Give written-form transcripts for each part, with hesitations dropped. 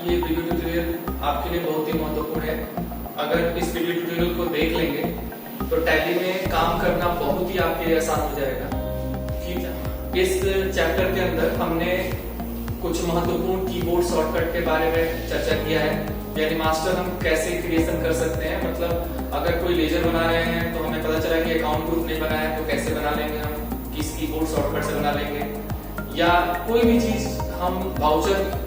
ये video tutorial आपके लिए बहुत ही महत्वपूर्ण है। अगर इस वीडियो ट्यूटोरियल को देख लेंगे तो टैली में काम करना बहुत ही आपके लिए आसान हो जाएगा। ठीक है, इस चैप्टर के अंदर हमने कुछ महत्वपूर्ण कीबोर्ड शॉर्टकट के बारे में चर्चा किया है, यानी मास्टर हम कैसे क्रिएशन कर सकते हैं। मतलब अगर कोई लेजर बना रहे हैं तो हमें पता चला कि अकाउंट ग्रुप नहीं बना है तो कैसे बना लेंगे, हम किस कीबोर्ड शॉर्टकट से बना लेंगे। या कोई भी चीज हम वाउचर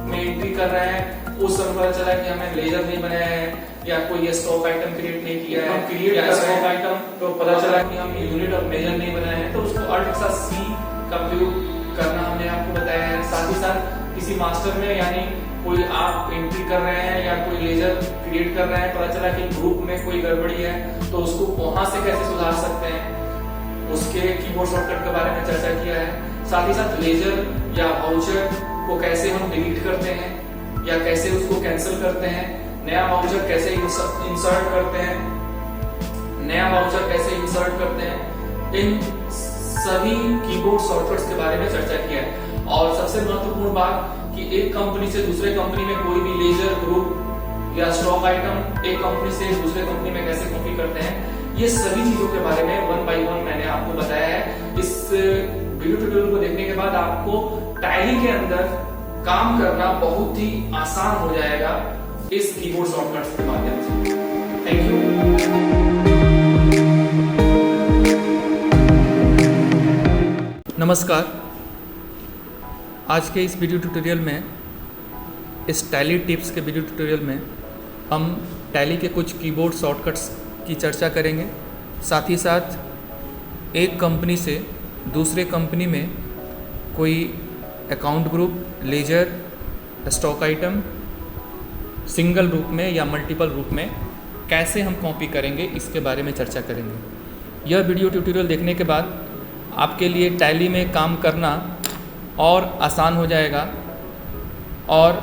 में एंट्री कर रहे हैं, उस समय पता चला कि हमें लेजर नहीं बनाया है या कोई स्टॉक आइटम क्रिएट नहीं किया है, क्रिएट या स्टॉक आइटम तो पता चला कि हम यूनिट ऑफ मेजर नहीं बनाए हैं, तो उसको अल्ट के साथ सी का प्रयोग करना हमने आपको बताया है। साथ ही साथ किसी मास्टर में यानी कोई आप एंट्री कर रहे हैं या कोई लेजर क्रिएट कर रहे हैं, पता चला कि ग्रुप में कोई गड़बड़ी है तो उसको वहां से कैसे सुधार सकते हैं, उसके कीबोर्ड शॉर्टकट के बारे में चर्चा किया है। साथ ही साथ लेजर या वाउचर को कैसे हम डिलीट करते हैं या कैसे उसको कैंसिल करते हैं, नया वाउचर कैसे इंसर्ट करते हैं, नया वाउचर कैसे इंसर्ट करते हैं, इन सभी कीबोर्ड शॉर्टकट्स के बारे में चर्चा किया है। और सबसे महत्वपूर्ण बात कि एक कंपनी से दूसरे कंपनी में कोई भी लेजर ग्रुप या स्टॉक आइटम एक कंपनी से दूसरे कंपनी में कैसे कॉपी करते हैं, ये सभी चीजों के बारे में वन बाय वन मैंने आपको बताया है। इस वीडियो ट्यूटोरियल को देखने के बाद आपको टैली के अंदर काम करना बहुत ही आसान हो जाएगा इस कीबोर्ड शॉर्टकट्स के माध्यम से। Thank you. नमस्कार, आज के इस वीडियो ट्यूटोरियल में, इस टैली टिप्स के वीडियो ट्यूटोरियल में हम टैली के कुछ कीबोर्ड शॉर्टकट्स की चर्चा करेंगे। साथ ही साथ एक कंपनी से दूसरे कंपनी में कोई account group, ledger, stock item single रूप में या मल्टीपल रूप में कैसे हम कॉपी करेंगे, इसके बारे में चर्चा करेंगे। यह वीडियो ट्यूटोरियल देखने के बाद आपके लिए टैली में काम करना और आसान हो जाएगा और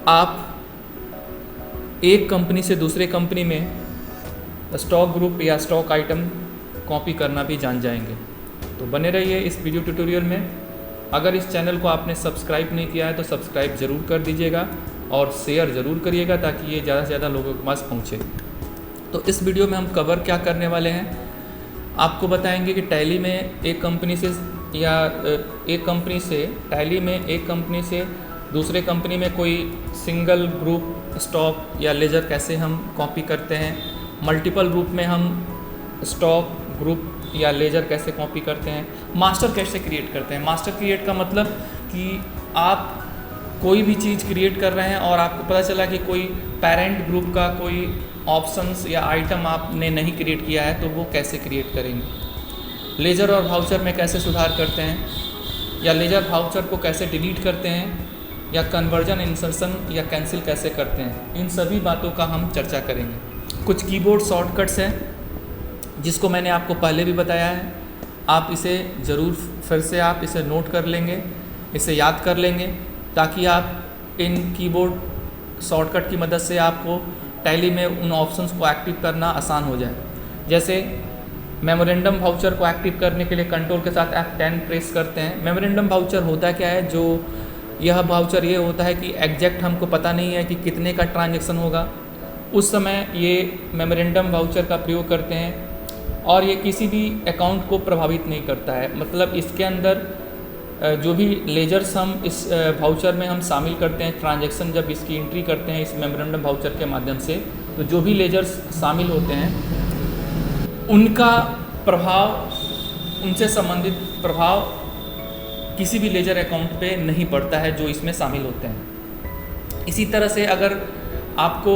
आप एक कंपनी से दूसरे कंपनी में स्टॉक ग्रुप या स्टॉक आइटम कॉपी करना भी जान जाएंगे। तो बने रहिए इस वीडियो ट्यूटोरियल में। अगर इस चैनल को आपने सब्सक्राइब नहीं किया है तो सब्सक्राइब ज़रूर कर दीजिएगा और शेयर ज़रूर करिएगा ताकि ये ज़्यादा से ज़्यादा लोगों के पास पहुँचे। तो इस वीडियो में हम कवर क्या करने वाले हैं, आपको बताएंगे कि टैली में एक कंपनी से या एक कंपनी से टैली में एक कंपनी से दूसरे कंपनी में कोई सिंगल ग्रुप, स्टॉक या लेजर कैसे हम कॉपी करते हैं, मल्टीपल ग्रुप में हम स्टॉक, ग्रुप या लेजर कैसे कॉपी करते हैं, मास्टर कैसे क्रिएट करते हैं। मास्टर क्रिएट का मतलब कि आप कोई भी चीज़ क्रिएट कर रहे हैं और आपको पता चला कि कोई पेरेंट ग्रुप का कोई ऑप्शंस या आइटम आपने नहीं क्रिएट किया है तो वो कैसे क्रिएट करेंगे। लेजर और वाउचर में कैसे सुधार करते हैं या लेजर वाउचर को कैसे डिलीट करते हैं या कन्वर्जन, इंसर्शन या कैंसिल कैसे करते हैं, इन सभी बातों का हम चर्चा करेंगे। कुछ कीबोर्ड शॉर्टकट्स हैं जिसको मैंने आपको पहले भी बताया है, आप इसे ज़रूर फिर से आप इसे नोट कर लेंगे, इसे याद कर लेंगे ताकि आप इन कीबोर्ड शॉर्टकट की मदद से आपको टैली में उन ऑप्शंस को एक्टिव करना आसान हो जाए। जैसे मेमोरेंडम वाउचर को एक्टिव करने के लिए कंट्रोल के साथ F10 प्रेस करते हैं। मेमोरेंडम वाउचर होता क्या है, जो यह वाउचर ये होता है कि एग्जैक्ट हमको पता नहीं है कि कितने का ट्रांजैक्शन होगा, उस समय ये मेमोरेंडम वाउचर का प्रयोग करते हैं और ये किसी भी अकाउंट को प्रभावित नहीं करता है। मतलब इसके अंदर जो भी लेजर्स हम इस वाउचर में हम शामिल करते हैं, ट्रांजैक्शन जब इसकी एंट्री करते हैं इस मेमोरेंडम वाउचर के माध्यम से, तो जो भी लेजर्स शामिल होते हैं उनका प्रभाव, उनसे संबंधित प्रभाव किसी भी लेजर अकाउंट पे नहीं पड़ता है जो इसमें शामिल होते हैं। इसी तरह से अगर आपको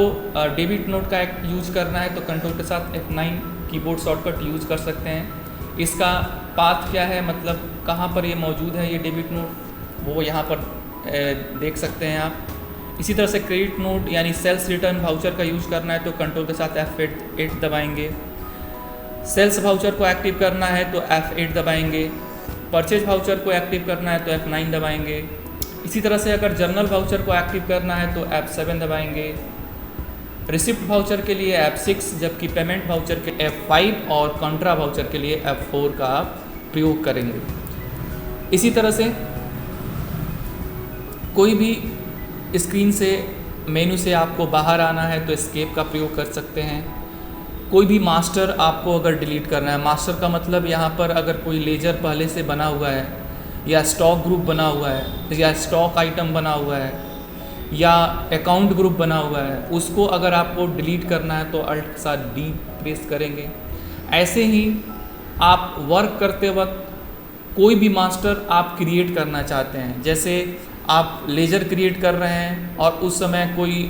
डेबिट नोट का यूज करना है तो कंट्रोल के साथ F9 कीबोर्ड शॉर्टकट यूज कर सकते हैं। इसका पाथ क्या है, मतलब कहाँ पर ये मौजूद है ये डेबिट नोट, वो यहाँ पर देख सकते हैं आप। इसी तरह से क्रेडिट नोट यानी सेल्स रिटर्न वाउचर का यूज़ करना है तो कंट्रोल के साथ F8 दबाएंगे। सेल्स वाउचर को एक्टिव करना है तो F8 दबाएंगे। परचेज वाउचर को एक्टिव करना है तो F9 दबाएंगे। इसी तरह से अगर जर्नल वाउचर को एक्टिव करना है तो F7 दबाएंगे। रिसिप्ट वाउचर के लिए F6, जबकि पेमेंट वाउचर के F5 और कॉन्ट्रा वाउचर के लिए F4 का आप प्रयोग करेंगे। इसी तरह से कोई भी स्क्रीन से मेनू से आपको बाहर आना है तो एस्केप का प्रयोग कर सकते हैं। कोई भी मास्टर आपको अगर डिलीट करना है, मास्टर का मतलब यहाँ पर अगर कोई लेजर पहले से बना हुआ है या स्टॉक ग्रुप बना हुआ है या स्टॉक आइटम बना हुआ है या अकाउंट ग्रुप बना हुआ है, उसको अगर आपको डिलीट करना है तो अल्ट के साथ डी प्रेस करेंगे। ऐसे ही आप वर्क करते वक्त कोई भी मास्टर आप क्रिएट करना चाहते हैं, जैसे आप लेजर क्रिएट कर रहे हैं और उस समय कोई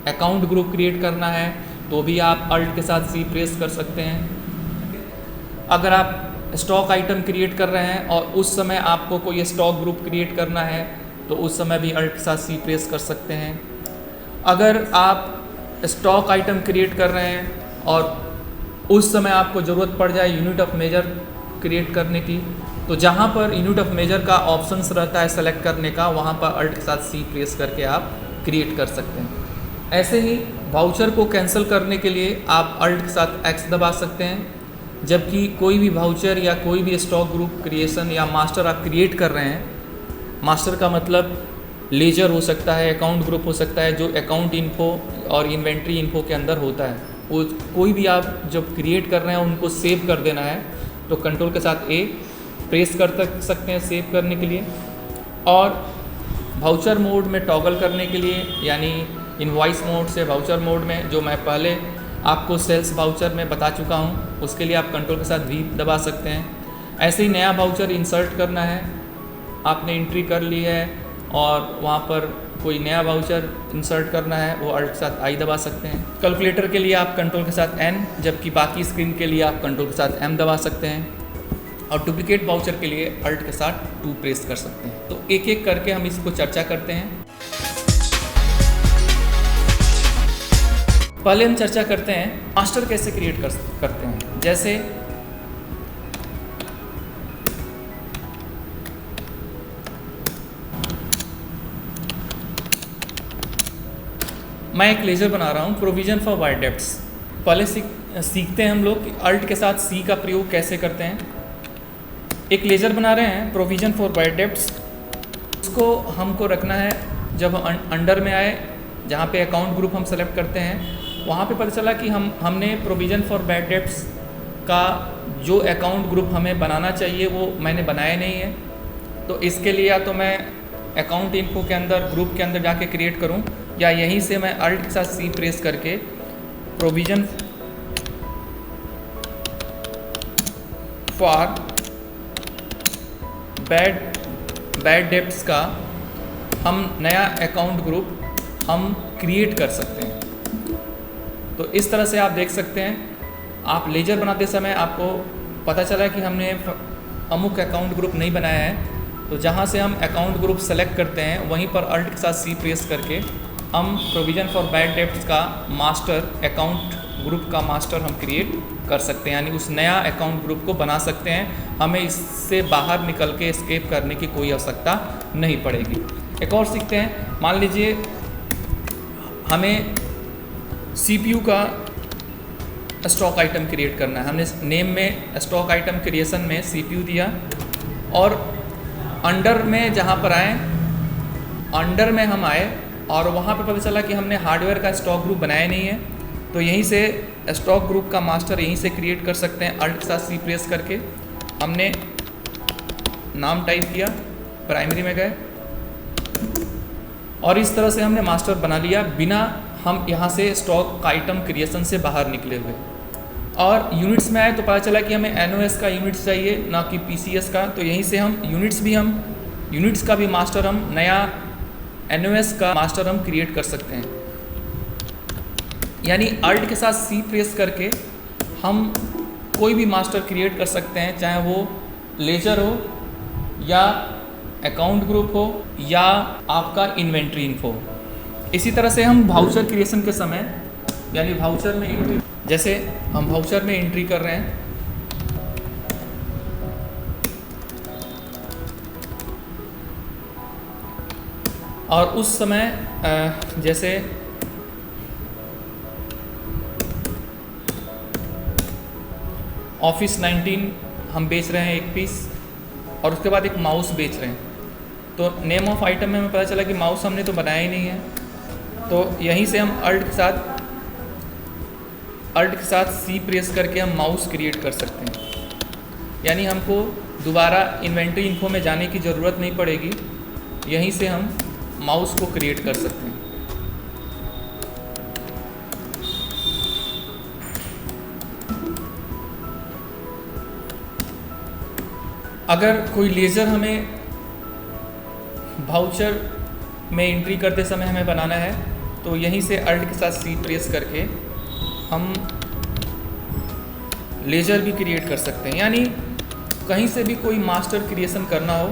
अकाउंट ग्रुप क्रिएट करना है तो भी आप अल्ट के साथ सी प्रेस कर सकते हैं। अगर आप स्टॉक आइटम क्रिएट कर रहे हैं और उस समय आपको कोई स्टॉक ग्रुप क्रिएट करना है तो उस समय भी अल्ट के साथ सी प्रेस कर सकते हैं। अगर आप स्टॉक आइटम क्रिएट कर रहे हैं और उस समय आपको ज़रूरत पड़ जाए यूनिट ऑफ मेजर क्रिएट करने की, तो जहाँ पर यूनिट ऑफ मेजर का ऑप्शंस रहता है सेलेक्ट करने का, वहाँ पर अल्ट के साथ सी प्रेस करके आप क्रिएट कर सकते हैं। ऐसे ही वाउचर को कैंसिल करने के लिए आप अल्ट के साथ एक्स दबा सकते हैं, जबकि कोई भी वाउचर या कोई भी स्टॉक ग्रुप क्रिएशन या मास्टर आप क्रिएट कर रहे हैं, मास्टर का मतलब लेजर हो सकता है, अकाउंट ग्रुप हो सकता है, जो अकाउंट इन्फो और इन्वेंट्री इन्फो के अंदर होता है, वो कोई भी आप जब क्रिएट कर रहे हैं उनको सेव कर देना है तो कंट्रोल के साथ ए प्रेस कर सकते हैं सेव करने के लिए। और वाउचर मोड में टॉगल करने के लिए, यानी इनवॉइस मोड से वाउचर मोड में, जो मैं पहले आपको सेल्स वाउचर में बता चुका हूँ, उसके लिए आप कंट्रोल के साथ वी दबा सकते हैं। ऐसे ही नया वाउचर इंसर्ट करना है, आपने एंट्री कर ली है और वहाँ पर कोई नया वाउचर इंसर्ट करना है, वो अल्ट के साथ आई दबा सकते हैं। कैलकुलेटर के लिए आप कंट्रोल के साथ एन, जबकि बाकी स्क्रीन के लिए आप कंट्रोल के साथ एम दबा सकते हैं। और डुप्लीकेट वाउचर के लिए अल्ट के साथ 2 प्रेस कर सकते हैं। तो एक एक करके हम इसको चर्चा करते हैं। पहले हम चर्चा करते हैं मास्टर कैसे क्रिएट करते हैं। जैसे मैं एक लेजर बना रहा हूँ, प्रोविजन फॉर वायर डेप्ट्स। पहले सीखते हैं हम लोग कि अल्ट के साथ सी का प्रयोग कैसे करते हैं। एक लेजर बना रहे हैं प्रोविजन फॉर वायर डेप्ट्स, उसको हमको रखना है जब अंडर में आए, जहाँ पे अकाउंट ग्रुप हम सेलेक्ट करते हैं, वहाँ पे पता चला कि हमने प्रोविजन फॉर वायर डेप्ट्स का जो अकाउंट ग्रुप हमें बनाना चाहिए वो मैंने बनाया नहीं है। तो इसके लिए या तो मैं अकाउंट इन्फो के अंदर ग्रुप के अंदर जाके क्रिएट करूं, या यहीं से मैं अल्ट के साथ सी प्रेस करके प्रोविजन फॉर बैड डेप्ट्स का हम नया अकाउंट ग्रुप हम क्रिएट कर सकते हैं। तो इस तरह से आप देख सकते हैं, आप लेजर बनाते समय आपको पता चला कि हमने अमुक अकाउंट ग्रुप नहीं बनाया है, तो जहाँ से हम अकाउंट ग्रुप सेलेक्ट करते हैं वहीं पर अल्ट के साथ सी प्रेस करके हम प्रोविजन फॉर बैड डेप्ट्स का मास्टर अकाउंट ग्रुप का मास्टर हम क्रिएट कर सकते हैं, यानी उस नया अकाउंट ग्रुप को बना सकते हैं। हमें इससे बाहर निकल के एस्केप करने की कोई आवश्यकता नहीं पड़ेगी। एक और सीखते हैं। मान लीजिए हमें CPU का स्टॉक आइटम क्रिएट करना है, हमने नेम में स्टॉक आइटम क्रिएशन में CPU दिया और अंडर में जहाँ पर आए, अंडर में हम आए और वहाँ पर पता चला कि हमने हार्डवेयर का स्टॉक ग्रुप बनाया नहीं है, तो यहीं से स्टॉक ग्रुप का मास्टर यहीं से क्रिएट कर सकते हैं। अल्ट के साथ सी प्रेस करके हमने नाम टाइप किया, प्राइमरी में गए और इस तरह से हमने मास्टर बना लिया, बिना हम यहाँ से स्टॉक आइटम क्रिएशन से बाहर निकले हुए। और यूनिट्स में आए तो पता चला कि हमें NOS का यूनिट्स चाहिए, ना कि PCS का, तो यहीं से हम यूनिट्स का भी मास्टर हम नया NOS का मास्टर हम क्रिएट कर सकते हैं। यानी अल्ट के साथ सी प्रेस करके हम कोई भी मास्टर क्रिएट कर सकते हैं, चाहे वो लेजर हो या अकाउंट ग्रुप हो या आपका इन्वेंट्री इन्फो। इसी तरह से हम वाउचर क्रिएशन के समय, यानी वाउचर में एंट्री, जैसे हम वाउचर में एंट्री कर रहे हैं, और उस समय जैसे ऑफिस 19 हम बेच रहे हैं एक पीस और उसके बाद एक माउस बेच रहे हैं, तो नेम ऑफ आइटम में हमें पता चला कि माउस हमने तो बनाया ही नहीं है, तो यहीं से हम अल्ट के साथ सी प्रेस करके हम माउस क्रिएट कर सकते हैं। यानी हमको दोबारा इन्वेंट्री इन्फो में जाने की ज़रूरत नहीं पड़ेगी, यहीं से हम माउस को क्रिएट कर सकते हैं। अगर कोई लेज़र हमें वाउचर में एंट्री करते समय हमें बनाना है तो यहीं से अल्ट के साथ सी प्रेस करके हम लेज़र भी क्रिएट कर सकते हैं। यानी कहीं से भी कोई मास्टर क्रिएशन करना हो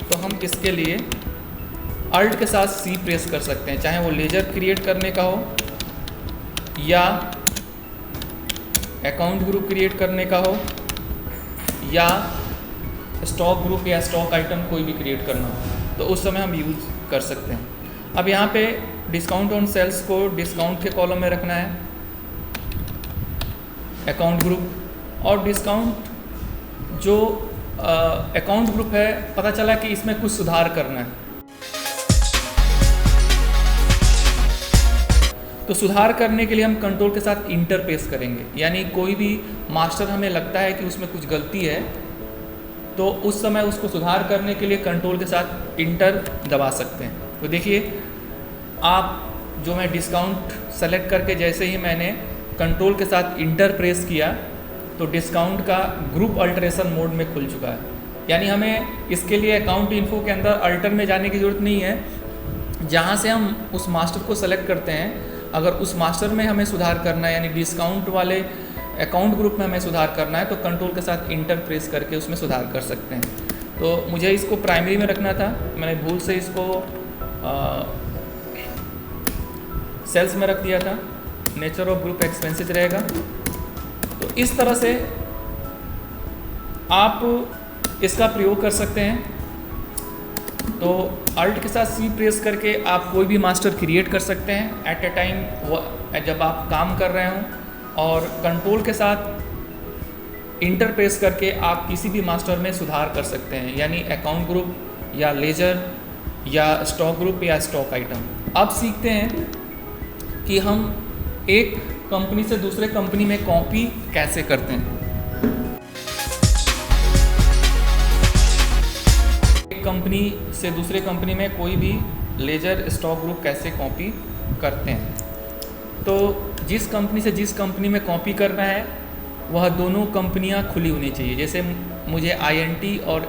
तो हम इसके लिए अल्ट के साथ सी प्रेस कर सकते हैं, चाहे वो लेज़र क्रिएट करने का हो या अकाउंट ग्रुप क्रिएट करने का हो या स्टॉक ग्रुप या स्टॉक आइटम कोई भी क्रिएट करना हो, तो उस समय हम यूज़ कर सकते हैं। अब यहाँ पे डिस्काउंट ऑन सेल्स को डिस्काउंट के कॉलम में रखना है, अकाउंट ग्रुप, और डिस्काउंट जो अकाउंट ग्रुप है पता चला कि इसमें कुछ सुधार करना है, तो सुधार करने के लिए हम कंट्रोल के साथ इंटर प्रेस करेंगे। यानी कोई भी मास्टर हमें लगता है कि उसमें कुछ गलती है तो उस समय उसको सुधार करने के लिए कंट्रोल के साथ इंटर दबा सकते हैं। तो देखिए आप जो मैं डिस्काउंट सेलेक्ट करके जैसे ही मैंने कंट्रोल के साथ इंटर प्रेस किया तो डिस्काउंट का ग्रुप अल्टरेशन मोड में खुल चुका है। यानी हमें इसके लिए अकाउंट इन्फो के अंदर अल्टर में जाने की ज़रूरत नहीं है, जहाँ से हम उस मास्टर को सेलेक्ट करते हैं, अगर उस मास्टर में हमें सुधार करना है यानी डिस्काउंट वाले अकाउंट ग्रुप में हमें सुधार करना है तो कंट्रोल के साथ इंटर प्रेस करके उसमें सुधार कर सकते हैं। तो मुझे इसको प्राइमरी में रखना था, मैंने भूल से इसको सेल्स में रख दिया था, नेचर ऑफ ग्रुप एक्सपेंसेस रहेगा। तो इस तरह से आप इसका प्रयोग कर सकते हैं। तो अल्ट के साथ सी प्रेस करके आप कोई भी मास्टर क्रिएट कर सकते हैं एट ए टाइम जब आप काम कर रहे हों, और कंट्रोल के साथ इंटर प्रेस करके आप किसी भी मास्टर में सुधार कर सकते हैं, यानी अकाउंट ग्रुप या लेजर या स्टॉक ग्रुप या स्टॉक आइटम। अब सीखते हैं कि हम एक कंपनी से दूसरे कंपनी में कॉपी कैसे करते हैं। एक कंपनी से दूसरे कंपनी में कोई भी लेजर स्टॉक ग्रुप कैसे कॉपी करते हैं। तो जिस कंपनी से जिस कंपनी में कॉपी करना है वह दोनों कंपनियां खुली होनी चाहिए। जैसे मुझे आईएनटी और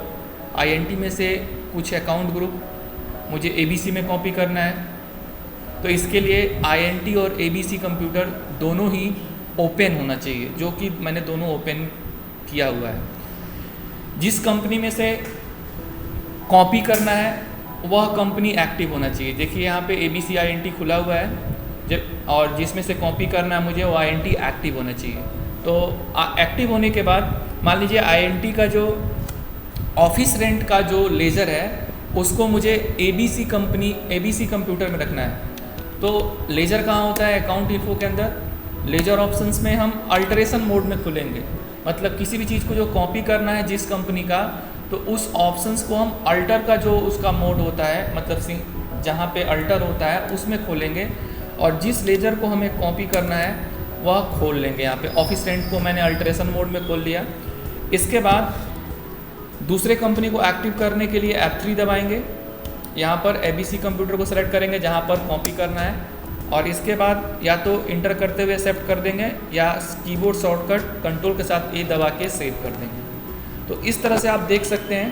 आईएनटी में से कुछ अकाउंट ग्रुप मुझे एबीसी में कॉपी करना है, तो इसके लिए आईएनटी और एबीसी कंप्यूटर दोनों ही ओपन होना चाहिए, जो कि मैंने दोनों ओपन किया हुआ है। जिस कंपनी में से कॉपी करना है वह कंपनी एक्टिव होना चाहिए। देखिए यहाँ पे एबीसी आईएनटी खुला हुआ है, और जिसमें से कॉपी करना है मुझे वो आईएनटी एक्टिव होना चाहिए। तो एक्टिव होने के बाद मान लीजिए आईएनटी का जो ऑफिस रेंट का जो लेजर है उसको मुझे एबीसी कंप्यूटर में रखना है। तो लेजर कहाँ होता है अकाउंट इन्फो के अंदर, लेजर ऑप्शंस में हम अल्टरेशन मोड में खुलेंगे। मतलब किसी भी चीज़ को जो कॉपी करना है जिस कंपनी का, तो उस ऑप्शंस को हम अल्टर का जो उसका मोड होता है, मतलब जहाँ पे अल्टर होता है उसमें खोलेंगे, और जिस लेजर को हमें कॉपी करना है वह खोल लेंगे। यहाँ पे ऑफिस रेंट को मैंने अल्टरेशन मोड में खोल लिया। इसके बाद दूसरे कंपनी को एक्टिव करने के लिए F3 दबाएंगे। यहाँ पर एबीसी कंप्यूटर को सेलेक्ट करेंगे जहाँ पर कॉपी करना है, और इसके बाद या तो इंटर करते हुए एक्सेप्ट कर देंगे या कीबोर्ड शॉर्टकट कंट्रोल के साथ ए दबा के सेव कर देंगे। तो इस तरह से आप देख सकते हैं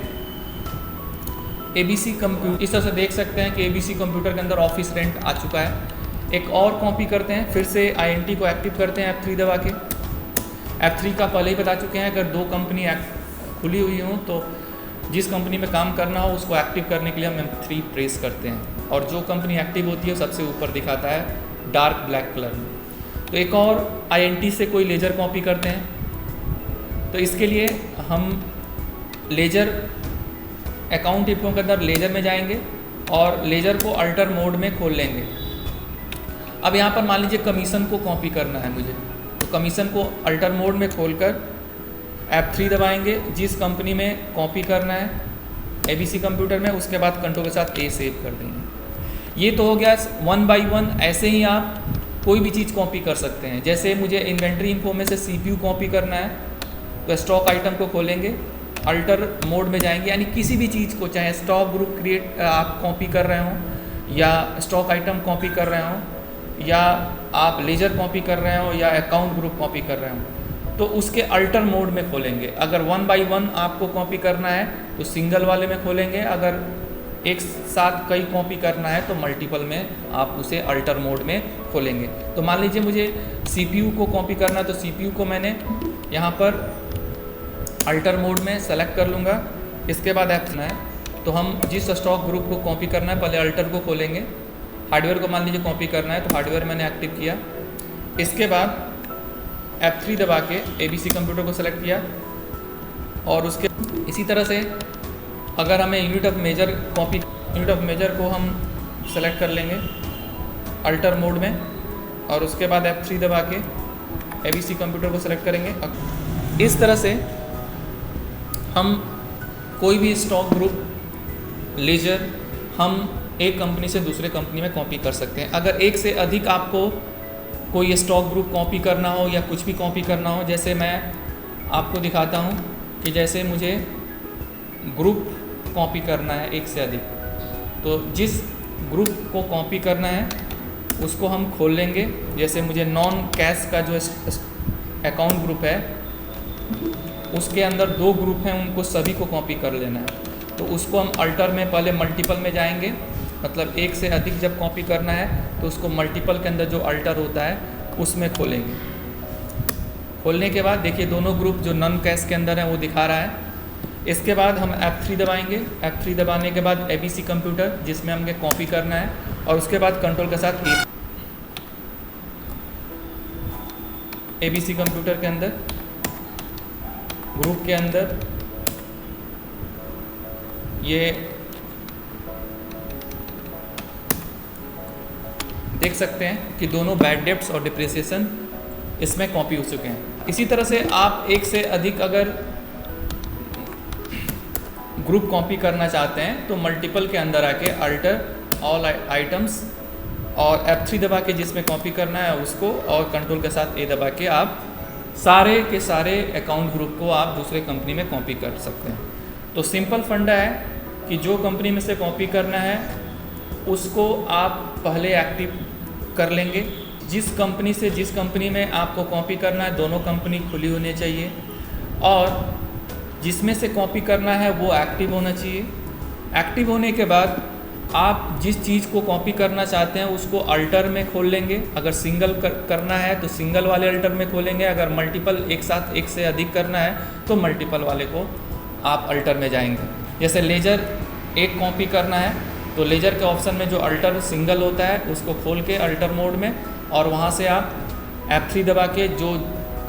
एबीसी कंप्यूटर, इस तरह से देख सकते हैं कि एबीसी कंप्यूटर के अंदर ऑफिस रेंट आ चुका है। एक और कॉपी करते हैं, फिर से आईएनटी को एक्टिव करते हैं F3 दबा के। F3 का पहले ही बता चुके हैं, अगर दो कंपनी खुली हुई हों तो जिस कंपनी में काम करना हो उसको एक्टिव करने के लिए हम F3 प्रेस करते हैं, और जो कंपनी एक्टिव होती है सबसे ऊपर दिखाता है डार्क ब्लैक कलर में। तो एक और आईएनटी से कोई लेजर कॉपी करते हैं, तो इसके लिए हम लेजर अकाउंट इन्फो के अंदर लेजर में जाएंगे और लेजर को अल्टर मोड में खोल लेंगे। अब यहाँ पर मान लीजिए कमीशन को कॉपी करना है मुझे, तो कमीशन को अल्टर मोड में खोलकर F3 दबाएंगे। जिस कंपनी में कॉपी करना है ABC कंप्यूटर में, उसके बाद कंट्रोल के साथ A सेव कर देंगे। ये तो हो गया 1 बाई 1। ऐसे ही आप कोई भी चीज़ कॉपी कर सकते हैं। जैसे मुझे इन्वेंट्री इन्फो में से CPU कॉपी करना है, तो स्टॉक आइटम को खोलेंगे, अल्टर मोड में जाएंगे, यानी किसी भी चीज़ को, चाहे स्टॉक ग्रुप क्रिएट आप कॉपी कर रहे हो, या स्टॉक आइटम कॉपी कर रहे हो, या आप लेजर कॉपी कर रहे हो, या अकाउंट ग्रुप कॉपी कर रहे हो, तो उसके अल्टर मोड में खोलेंगे। अगर 1 बाई 1 आपको कॉपी करना है तो सिंगल वाले में खोलेंगे, अगर एक साथ कई कॉपी करना है तो मल्टीपल में आप उसे अल्टर मोड में खोलेंगे। तो मान लीजिए मुझे CPU को कॉपी करना है, तो CPU को मैंने यहाँ पर अल्टर मोड में सेलेक्ट कर लूँगा। इसके बाद F है, तो हम जिस स्टॉक ग्रुप को कॉपी करना है पहले अल्टर को खोलेंगे। हार्डवेयर को मान लीजिए कॉपी करना है, तो हार्डवेयर मैंने एक्टिव किया। इसके बाद F3 दबा के ABC कंप्यूटर को सेलेक्ट किया, और उसके इसी तरह से अगर हमें यूनिट ऑफ मेजर को हम सेलेक्ट कर लेंगे अल्टर मोड में, और उसके बाद F3 दबा के ABC कंप्यूटर को सेलेक्ट करेंगे। इस तरह से हम कोई भी स्टॉक ग्रुप, लेजर हम एक कंपनी से दूसरे कंपनी में कॉपी कर सकते हैं। अगर एक से अधिक आपको कोई स्टॉक ग्रुप कॉपी करना हो या कुछ भी कॉपी करना हो, जैसे मैं आपको दिखाता हूँ कि जैसे मुझे ग्रुप कॉपी करना है एक से अधिक, तो जिस ग्रुप को कॉपी करना है उसको हम खोल लेंगे। जैसे मुझे नॉन कैश का जो अकाउंट ग्रुप है उसके अंदर 2 ग्रुप हैं, उनको सभी को कॉपी कर लेना है। तो उसको हम अल्टर में पहले मल्टीपल में जाएंगे, मतलब एक से अधिक जब कॉपी करना है तो उसको मल्टीपल के अंदर जो अल्टर होता है उसमें खोलेंगे। खोलने के बाद देखिए दोनों ग्रुप जो नॉन कैश के अंदर है वो दिखा रहा है। इसके बाद हम F3 दबाएंगे। F3 दबाने के बाद ABC कंप्यूटर जिसमें हमें कॉपी करना है, और उसके बाद कंट्रोल के साथ ABC कंप्यूटर के अंदर ग्रुप के अंदर ये देख सकते हैं कि दोनों बैड डेब्ट्स और डिप्रिसिएशन इसमें कॉपी हो चुके हैं। इसी तरह से आप एक से अधिक अगर ग्रुप कॉपी करना चाहते हैं तो मल्टीपल के अंदर आके अल्टर ऑल आइटम्स और F3 दबा के जिसमें कॉपी करना है उसको, और कंट्रोल के साथ A दबा के आप सारे के सारे अकाउंट ग्रुप को आप दूसरे कंपनी में कॉपी कर सकते हैं। तो सिंपल फंडा है कि जो कंपनी में से कॉपी करना है उसको आप पहले एक्टिव कर लेंगे। जिस कंपनी से जिस कंपनी में आपको कॉपी करना है दोनों कंपनी खुली होनी चाहिए, और जिसमें से कॉपी करना है वो एक्टिव होना चाहिए। एक्टिव होने के बाद आप जिस चीज़ को कॉपी करना चाहते हैं उसको अल्टर में खोल लेंगे। अगर सिंगल करना है तो सिंगल वाले अल्टर में खोलेंगे, अगर मल्टीपल एक साथ एक से अधिक करना है तो मल्टीपल वाले को आप अल्टर में जाएंगे। जैसे लेजर एक कॉपी करना है तो लेजर के ऑप्शन में जो अल्टर सिंगल होता है उसको खोल के अल्टर मोड में, और वहाँ से आप F3 दबा के जो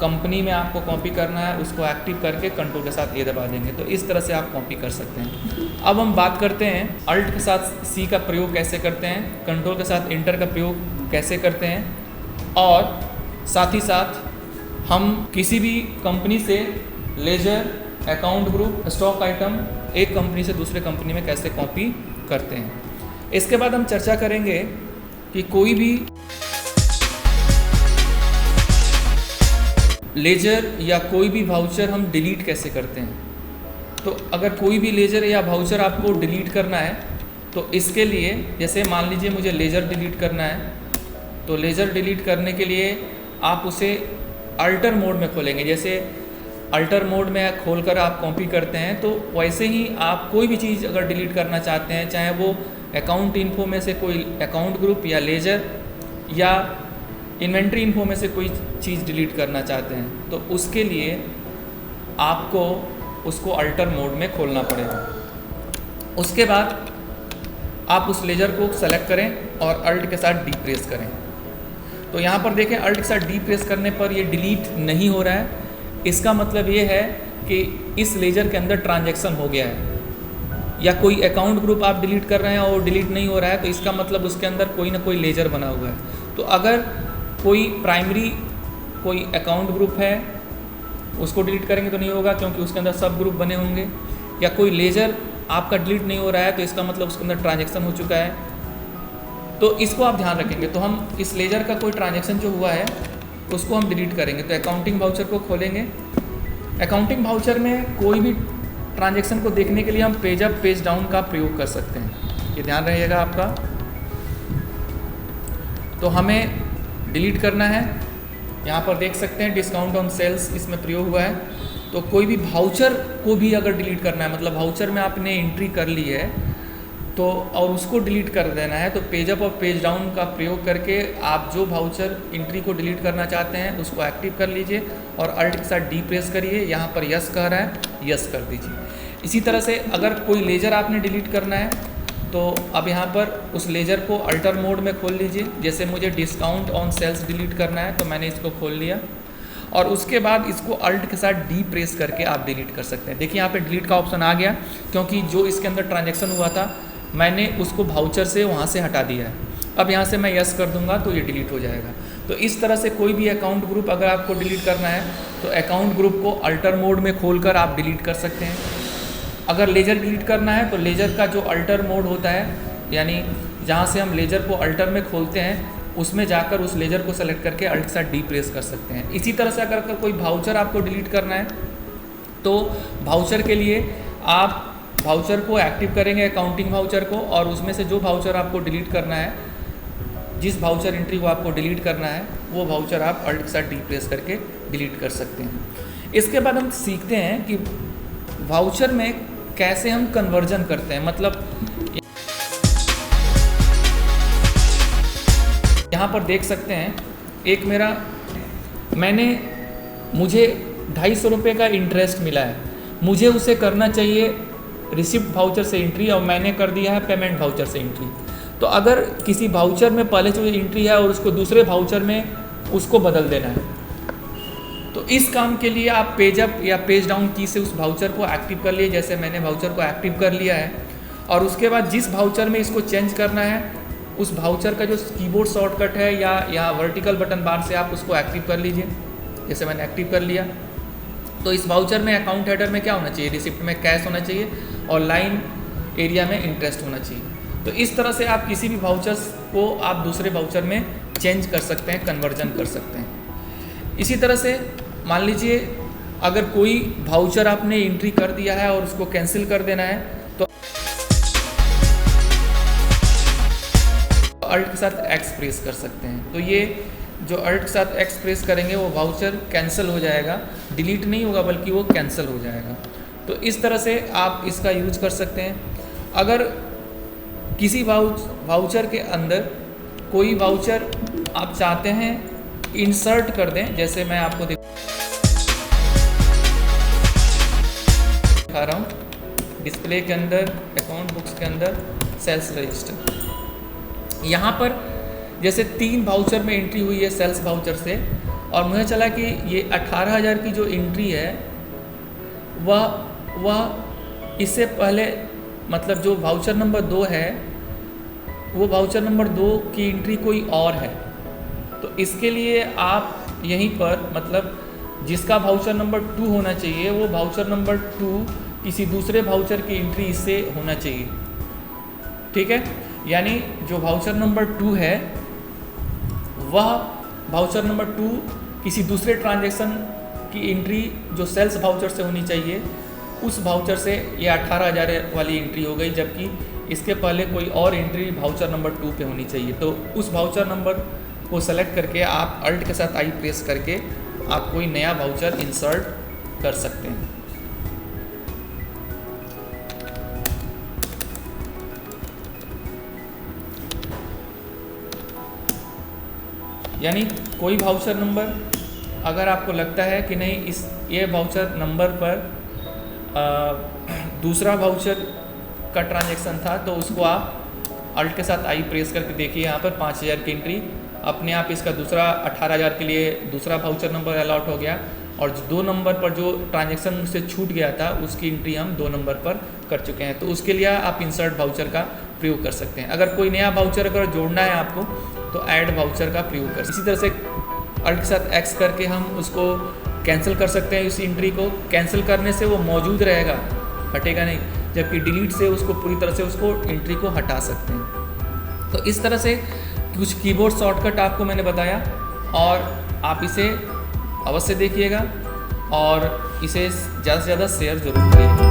कंपनी में आपको कॉपी करना है उसको एक्टिव करके कंट्रोल के साथ A दबा देंगे। तो इस तरह से आप कॉपी कर सकते हैं। अब हम बात करते हैं अल्ट के साथ C का प्रयोग कैसे करते हैं, कंट्रोल के साथ इंटर का प्रयोग कैसे करते हैं, और साथ ही साथ हम किसी भी कंपनी से ledger, account group, stock item एक कंपनी से दूसरे कंपनी में कैसे कॉपी करते हैं। इसके बाद हम चर्चा करेंगे कि कोई भी लेजर या कोई भी वाउचर हम डिलीट कैसे करते हैं। तो अगर कोई भी लेजर या वाउचर आपको डिलीट करना है तो इसके लिए जैसे मान लीजिए मुझे लेजर डिलीट करना है, तो लेजर डिलीट करने के लिए आप उसे अल्टर मोड में खोलेंगे। जैसे अल्टर मोड में खोलकर आप कॉपी करते हैं तो वैसे ही आप कोई भी चीज़ अगर डिलीट करना चाहते हैं, चाहे वो अकाउंट इन्फो में से कोई अकाउंट ग्रुप या लेजर या इन्वेंट्री इन्फो में से कोई चीज़ डिलीट करना चाहते हैं, तो उसके लिए आपको उसको अल्टर मोड में खोलना पड़ेगा। उसके बाद आप उस लेजर को सेलेक्ट करें और अल्ट के साथ डी प्रेस करें। तो यहाँ पर देखें अल्ट के साथ डी प्रेस करने पर ये डिलीट नहीं हो रहा है। इसका मतलब ये है कि इस लेजर के अंदर ट्रांजैक्शन हो गया है, या कोई अकाउंट ग्रुप आप डिलीट कर रहे हैं और डिलीट नहीं हो रहा है, तो इसका मतलब उसके अंदर कोई ना कोई लेजर बना हुआ है। तो अगर कोई प्राइमरी कोई अकाउंट ग्रुप है उसको डिलीट करेंगे तो नहीं होगा क्योंकि उसके अंदर सब ग्रुप बने होंगे, या कोई लेजर आपका डिलीट नहीं हो रहा है तो इसका मतलब उसके अंदर ट्रांजैक्शन हो चुका है, तो इसको आप ध्यान रखेंगे। तो हम इस लेजर का कोई ट्रांजैक्शन जो हुआ है उसको हम डिलीट करेंगे। तो अकाउंटिंग वाउचर को खोलेंगे। अकाउंटिंग वाउचर में कोई भी ट्रांजैक्शन को देखने के लिए हम पेज अप पेज डाउन का प्रयोग कर सकते हैं, ये ध्यान रहेगा आपका। तो हमें डिलीट करना है, यहाँ पर देख सकते हैं डिस्काउंट ऑन सेल्स इसमें प्रयोग हुआ है। तो कोई भी वाउचर को भी अगर डिलीट करना है, मतलब वाउचर में आपने एंट्री कर ली है तो और उसको डिलीट कर देना है, तो पेज अप और पेज डाउन का प्रयोग करके आप जो वाउचर एंट्री को डिलीट करना चाहते हैं उसको एक्टिव कर लीजिए और अल्ट के साथ डी प्रेस करिए। यहाँ पर यस कह रहा है, यस कर दीजिए। इसी तरह से अगर कोई लेजर आपने डिलीट करना है तो अब यहाँ पर उस लेजर को अल्टर मोड में खोल लीजिए। जैसे मुझे डिस्काउंट ऑन सेल्स डिलीट करना है तो मैंने इसको खोल लिया और उसके बाद इसको अल्ट के साथ डी प्रेस करके आप डिलीट कर सकते हैं। देखिए यहाँ पे डिलीट का ऑप्शन आ गया, क्योंकि जो इसके अंदर ट्रांजैक्शन हुआ था मैंने उसको वाउचर से वहाँ से हटा दिया है। अब यहाँ से मैं यस कर दूंगा तो ये डिलीट हो जाएगा। तो इस तरह से कोई भी अकाउंट ग्रुप अगर आपको डिलीट करना है तो अकाउंट ग्रुप को अल्टर मोड में खोलकर आप डिलीट कर सकते हैं। अगर लेजर डिलीट करना है तो लेजर का जो अल्टर मोड होता है, यानी जहाँ से हम लेजर को अल्टर में खोलते हैं उसमें जाकर उस लेजर को सेलेक्ट करके अल्ट के साथ डी प्रेस कर सकते हैं। इसी तरह से अगर कोई वाउचर आपको डिलीट करना है तो वाउचर के लिए आप वाउचर को एक्टिव करेंगे, अकाउंटिंग वाउचर को, और उसमें से जो वाउचर आपको डिलीट करना है, जिस वाउचर एंट्री को आपको डिलीट करना है वो वाउचर आप अल्ट के साथ डी प्रेस करके डिलीट कर सकते हैं। इसके बाद हम सीखते हैं कि वाउचर में कैसे हम कन्वर्जन करते हैं। मतलब यहाँ पर देख सकते हैं एक मुझे 250 रुपये का इंटरेस्ट मिला है, मुझे उसे करना चाहिए रिसिप्ट वाउचर से एंट्री और मैंने कर दिया है पेमेंट वाउचर से एंट्री। तो अगर किसी वाउचर में पहले जो एंट्री है और उसको दूसरे वाउचर में उसको बदल देना है तो इस काम के लिए आप पेज अप या पेज डाउन की से उस वाउचर को एक्टिव कर लिए। जैसे मैंने वाउचर को एक्टिव कर लिया है और उसके बाद जिस वाउचर में इसको चेंज करना है उस वाउचर का जो कीबोर्ड शॉर्टकट है या वर्टिकल बटन बार से आप उसको एक्टिव कर लीजिए। जैसे मैंने एक्टिव कर लिया तो इस वाउचर में अकाउंट हेडर में क्या होना चाहिए, रिसिप्ट में कैश होना चाहिए और लाइन एरिया में इंटरेस्ट होना चाहिए। तो इस तरह से आप किसी भी वाउचर्स को आप दूसरे वाउचर में चेंज कर सकते हैं, कन्वर्जन कर सकते हैं। इसी तरह से मान लीजिए अगर कोई वाउचर आपने एंट्री कर दिया है और उसको कैंसिल कर देना है तो अल्ट के साथ एक्स प्रेस कर सकते हैं। तो ये जो अल्ट के साथ एक्स प्रेस करेंगे वो वाउचर कैंसिल हो जाएगा, डिलीट नहीं होगा बल्कि वो कैंसिल हो जाएगा। तो इस तरह से आप इसका यूज कर सकते हैं। अगर किसी वाउचर के अंदर कोई वाउचर आप चाहते हैं इंसर्ट कर दें, जैसे मैं आपको दिखा रहा हूँ डिस्प्ले के अंदर, अकाउंट बुक्स के अंदर सेल्स रजिस्टर, यहाँ पर जैसे 3 वाउचर में एंट्री हुई है सेल्स वाउचर से और मुझे चला कि ये 18,000 की जो एंट्री है वह इससे पहले, मतलब जो वाउचर नंबर 2 है वो वाउचर नंबर 2 की एंट्री कोई और है। तो इसके लिए आप यहीं पर मतलब जिसका वाउचर नंबर 2 होना चाहिए वो वाउचर नंबर 2 किसी दूसरे वाउचर की एंट्री इससे होना चाहिए, ठीक है। यानी जो वाउचर नंबर 2 है वह वाउचर नंबर 2 किसी दूसरे ट्रांजैक्शन की एंट्री जो सेल्स वाउचर से होनी चाहिए उस वाउचर से ये 18,000 वाली एंट्री हो गई, जबकि इसके पहले कोई और एंट्री वाउचर नंबर 2 पे होनी चाहिए। तो उस वाउचर नंबर को सेलेक्ट करके आप अल्ट के साथ आई प्रेस करके आप कोई नया वाउचर इंसर्ट कर सकते हैं। यानी कोई वाउचर नंबर अगर आपको लगता है कि नहीं ये वाउचर नंबर पर दूसरा वाउचर का ट्रांजैक्शन था तो उसको आप अल्ट के साथ आई प्रेस करके देखिए, यहाँ पर 5,000 की एंट्री अपने आप इसका दूसरा 18,000 के लिए दूसरा वाउचर नंबर अलॉट हो गया और 2 नंबर पर जो ट्रांजैक्शन से छूट गया था उसकी एंट्री हम 2 नंबर पर कर चुके हैं। तो उसके लिए आप इंसर्ट वाउचर का प्रयोग कर सकते हैं। अगर कोई नया वाउचर अगर जोड़ना है आपको तो ऐड वाउचर का प्रयोग कर सकते हैं। इसी तरह से अल्ट के साथ एक्स करके हम उसको कैंसिल कर सकते हैं। इस एंट्री को कैंसिल करने से वो मौजूद रहेगा, हटेगा नहीं। जबकि डिलीट से उसको पूरी तरह से उसको एंट्री को हटा सकते हैं। तो इस तरह से कुछ कीबोर्ड शॉर्टकट आपको मैंने बताया और आप इसे अवश्य देखिएगा और इसे ज़्यादा से ज़्यादा शेयर जरूर करिएगा।